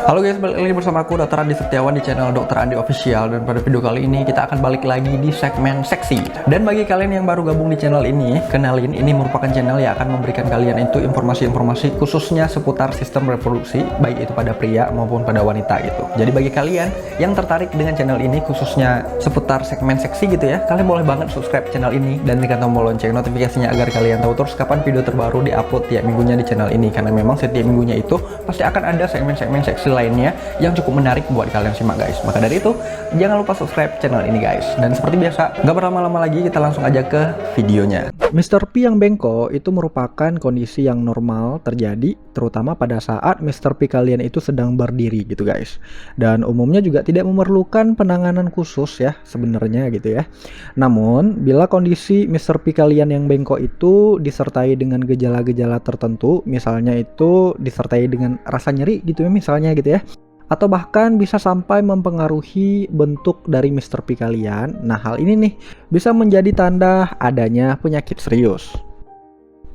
Halo guys, balik lagi bersama aku Dr. Andi Setiawan di channel Dr. Andi Official. Dan pada video kali ini kita akan balik lagi di segmen seksi. Dan bagi kalian yang baru gabung di channel ini, kenalin, ini merupakan channel yang akan memberikan kalian itu informasi-informasi khususnya seputar sistem reproduksi, baik itu pada pria maupun pada wanita gitu. Jadi bagi kalian yang tertarik dengan channel ini khususnya seputar segmen seksi gitu ya, kalian boleh banget subscribe channel ini dan tekan tombol lonceng notifikasinya agar kalian tahu terus kapan video terbaru diupload tiap minggunya di channel ini. Karena memang setiap minggunya itu pasti akan ada segmen-segmen seksi lainnya yang cukup menarik buat kalian simak guys. Maka dari itu jangan lupa subscribe channel ini guys. Dan seperti biasa, nggak berlama-lama lagi, kita langsung aja ke videonya. Mr. P yang bengkok itu merupakan kondisi yang normal terjadi terutama pada saat Mr. P kalian itu sedang berdiri gitu guys. Dan umumnya juga tidak memerlukan penanganan khusus ya sebenarnya gitu ya. Namun bila kondisi Mr. P kalian yang bengkok itu disertai dengan gejala-gejala tertentu, misalnya itu disertai dengan rasa nyeri gitu ya misalnya gitu ya, atau bahkan bisa sampai mempengaruhi bentuk dari Mr. P kalian. Nah, hal ini nih bisa menjadi tanda adanya penyakit serius.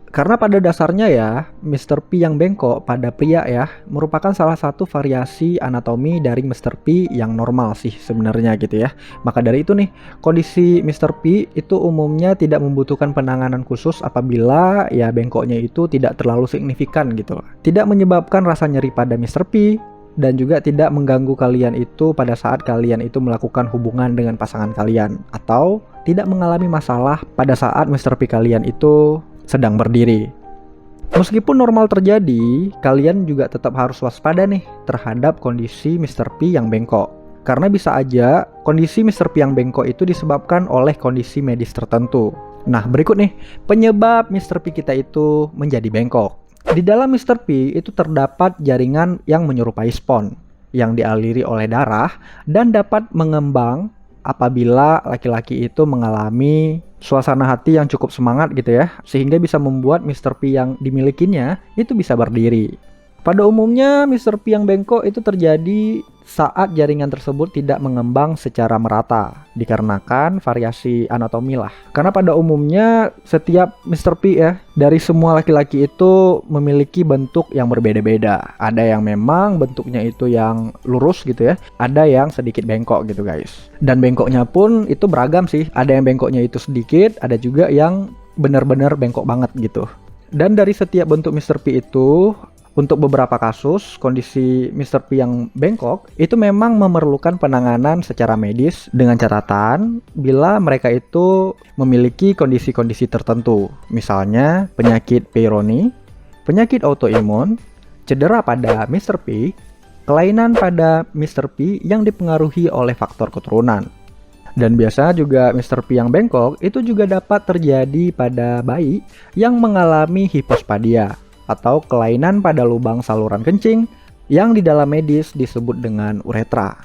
Karena pada dasarnya ya, Mr. P yang bengkok pada pria ya merupakan salah satu variasi anatomi dari Mr. P yang normal sih sebenarnya gitu ya. Maka dari itu nih, kondisi Mr. P itu umumnya tidak membutuhkan penanganan khusus apabila ya bengkoknya itu tidak terlalu signifikan gitu. Tidak menyebabkan rasa nyeri pada Mr. P dan juga tidak mengganggu kalian itu pada saat kalian itu melakukan hubungan dengan pasangan kalian, atau tidak mengalami masalah pada saat Mr. P kalian itu sedang berdiri. Meskipun normal terjadi, kalian juga tetap harus waspada nih terhadap kondisi Mr. P yang bengkok. Karena bisa aja kondisi Mr. P yang bengkok itu disebabkan oleh kondisi medis tertentu. Nah, berikut nih penyebab Mr. P kita itu menjadi bengkok. Di dalam Mr. P itu terdapat jaringan yang menyerupai spons yang dialiri oleh darah dan dapat mengembang apabila laki-laki itu mengalami suasana hati yang cukup semangat gitu ya, sehingga bisa membuat Mr. P yang dimilikinya itu bisa berdiri. Pada umumnya Mr. P yang bengkok itu terjadi saat jaringan tersebut tidak mengembang secara merata, dikarenakan variasi anatomi lah. Karena pada umumnya setiap Mr. P ya dari semua laki-laki itu memiliki bentuk yang berbeda-beda. Ada yang memang bentuknya itu yang lurus gitu ya, ada yang sedikit bengkok gitu guys. Dan bengkoknya pun itu beragam sih, ada yang bengkoknya itu sedikit, ada juga yang benar-benar bengkok banget gitu. Dan dari setiap bentuk Mr. P itu, untuk beberapa kasus, kondisi Mr. P yang bengkok itu memang memerlukan penanganan secara medis dengan catatan bila mereka itu memiliki kondisi-kondisi tertentu. Misalnya penyakit Peyronie, penyakit autoimun, cedera pada Mr. P, kelainan pada Mr. P yang dipengaruhi oleh faktor keturunan. Dan biasa juga Mr. P yang bengkok itu juga dapat terjadi pada bayi yang mengalami hipospadia atau kelainan pada lubang saluran kencing yang di dalam medis disebut dengan uretra.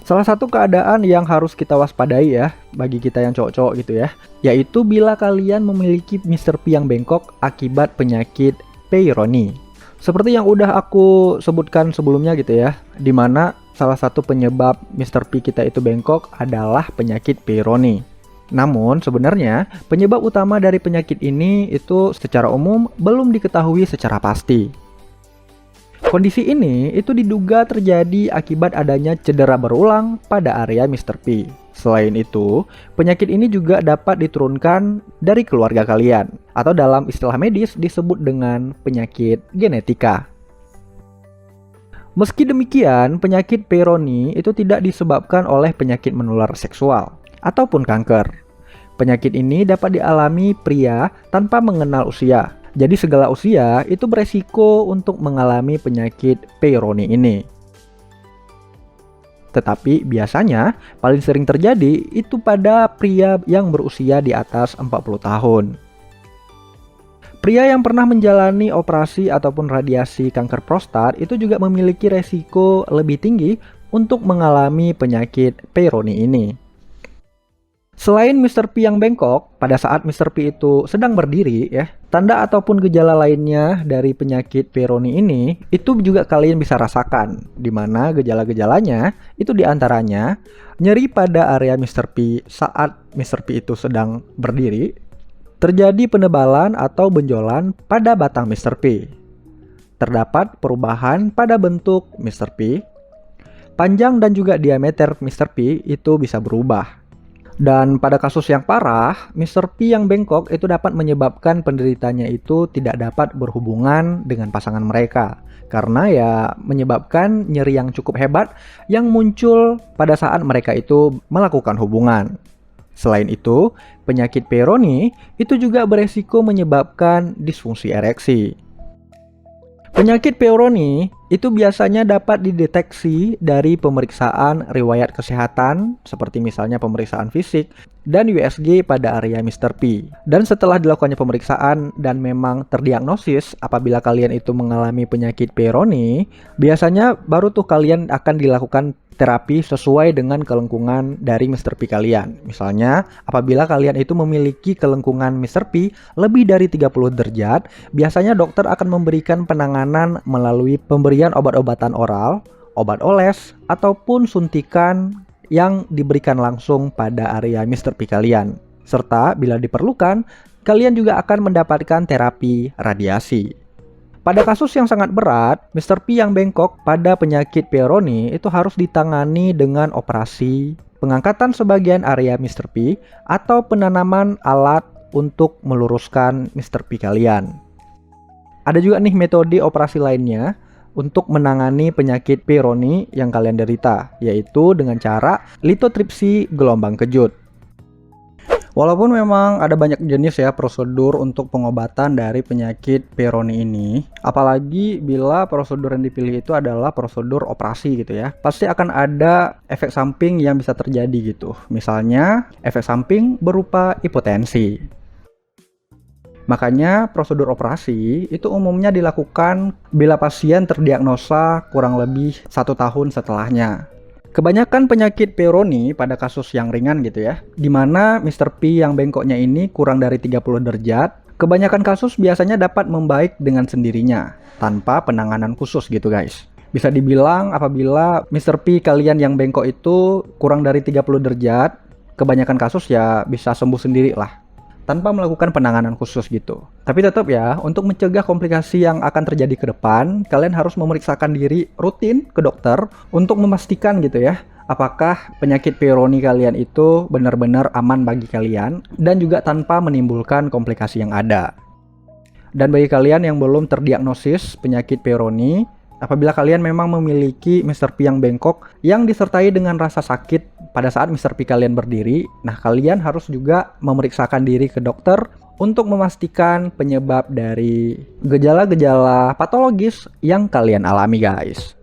Salah satu keadaan yang harus kita waspadai ya bagi kita yang cowok-cowok gitu ya, yaitu bila kalian memiliki Mr. P yang bengkok akibat penyakit Peyronie. Seperti yang udah aku sebutkan sebelumnya gitu ya, dimana salah satu penyebab Mr. P kita itu bengkok adalah penyakit Peyronie. Namun sebenarnya penyebab utama dari penyakit ini itu secara umum belum diketahui secara pasti. Kondisi ini itu diduga terjadi akibat adanya cedera berulang pada area Mr. P. Selain itu, penyakit ini juga dapat diturunkan dari keluarga kalian, atau dalam istilah medis disebut dengan penyakit genetika. Meski demikian, penyakit Peyronie itu tidak disebabkan oleh penyakit menular seksual ataupun kanker. Penyakit ini dapat dialami pria tanpa mengenal usia. Jadi segala usia itu beresiko untuk mengalami penyakit Peyronie ini. Tetapi biasanya paling sering terjadi itu pada pria yang berusia di atas 40 tahun. Pria yang pernah menjalani operasi ataupun radiasi kanker prostat itu juga memiliki resiko lebih tinggi untuk mengalami penyakit Peyronie ini. Selain Mr. P yang bengkok, pada saat Mr. P itu sedang berdiri ya, tanda ataupun gejala lainnya dari penyakit Peyronie ini itu juga kalian bisa rasakan, di mana gejala-gejalanya itu diantaranya nyeri pada area Mr. P saat Mr. P itu sedang berdiri, terjadi penebalan atau benjolan pada batang Mr. P, terdapat perubahan pada bentuk Mr. P. Panjang dan juga diameter Mr. P itu bisa berubah. Dan pada kasus yang parah, Mr. P yang bengkok itu dapat menyebabkan penderitanya itu tidak dapat berhubungan dengan pasangan mereka. Karena ya menyebabkan nyeri yang cukup hebat yang muncul pada saat mereka itu melakukan hubungan. Selain itu, penyakit Peyronie itu juga beresiko menyebabkan disfungsi ereksi. Penyakit Peyronie itu biasanya dapat dideteksi dari pemeriksaan riwayat kesehatan seperti misalnya pemeriksaan fisik dan USG pada area Mr. P. Dan setelah dilakukannya pemeriksaan dan memang terdiagnosis apabila kalian itu mengalami penyakit Peyronie, biasanya baru tuh kalian akan dilakukan terapi sesuai dengan kelengkungan dari Mr. P kalian. Misalnya, apabila kalian itu memiliki kelengkungan Mr. P lebih dari 30 derajat, biasanya dokter akan memberikan penanganan melalui pemberian obat-obatan oral, obat oles, ataupun suntikan yang diberikan langsung pada area Mr. P kalian. Serta bila diperlukan, kalian juga akan mendapatkan terapi radiasi. Pada kasus yang sangat berat, Mr. P yang bengkok pada penyakit Peyronie itu harus ditangani dengan operasi, pengangkatan sebagian area Mr. P, atau penanaman alat untuk meluruskan Mr. P kalian. Ada juga nih metode operasi lainnya untuk menangani penyakit Peyronie yang kalian derita, yaitu dengan cara litotripsi gelombang kejut. Walaupun memang ada banyak jenis ya prosedur untuk pengobatan dari penyakit Peyronie ini, apalagi bila prosedur yang dipilih itu adalah prosedur operasi gitu ya, pasti akan ada efek samping yang bisa terjadi gitu. Misalnya efek samping berupa hipotensi. Makanya prosedur operasi itu umumnya dilakukan bila pasien terdiagnosa kurang lebih 1 tahun setelahnya. Kebanyakan penyakit Peyronie pada kasus yang ringan gitu ya, di mana Mr. P yang bengkoknya ini kurang dari 30 derajat, kebanyakan kasus biasanya dapat membaik dengan sendirinya, tanpa penanganan khusus gitu guys. Bisa dibilang apabila Mr. P kalian yang bengkok itu kurang dari 30 derajat, kebanyakan kasus ya bisa sembuh sendiri lah, tanpa melakukan penanganan khusus gitu. Tapi tetap ya, untuk mencegah komplikasi yang akan terjadi ke depan, kalian harus memeriksakan diri rutin ke dokter untuk memastikan gitu ya, apakah penyakit Peyronie kalian itu benar-benar aman bagi kalian dan juga tanpa menimbulkan komplikasi yang ada. Dan bagi kalian yang belum terdiagnosis penyakit Peyronie, apabila kalian memang memiliki Mr. P yang bengkok yang disertai dengan rasa sakit pada saat Mr. P kalian berdiri, nah kalian harus juga memeriksakan diri ke dokter untuk memastikan penyebab dari gejala-gejala patologis yang kalian alami guys.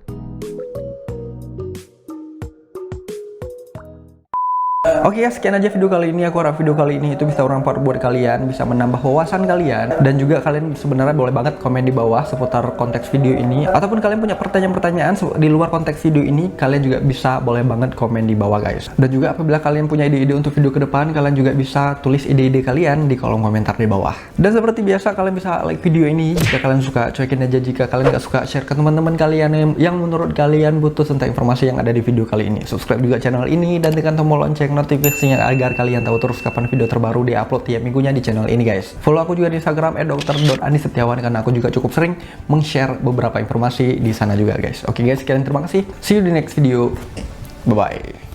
Oke ya, sekian aja video kali ini. Aku harap video kali ini itu bisa bermanfaat buat kalian, bisa menambah wawasan kalian, dan juga kalian sebenarnya boleh banget komen di bawah seputar konteks video ini, ataupun kalian punya pertanyaan-pertanyaan di luar konteks video ini, kalian juga bisa boleh banget komen di bawah guys. Dan juga apabila kalian punya ide-ide untuk video ke depan, kalian juga bisa tulis ide-ide kalian di kolom komentar di bawah. Dan seperti biasa, kalian bisa like video ini jika kalian suka, cuekin aja jika kalian gak suka, share ke teman-teman kalian yang menurut kalian butuh tentang informasi yang ada di video kali ini. Subscribe juga channel ini dan tekan tombol lonceng notifikasinya agar kalian tahu terus kapan video terbaru diupload tiap minggunya di channel ini guys. Follow aku juga di Instagram @dr.andisetiawan karena aku juga cukup sering meng-share beberapa informasi di sana juga guys. Oke guys, sekian terima kasih. See you di next video. Bye bye.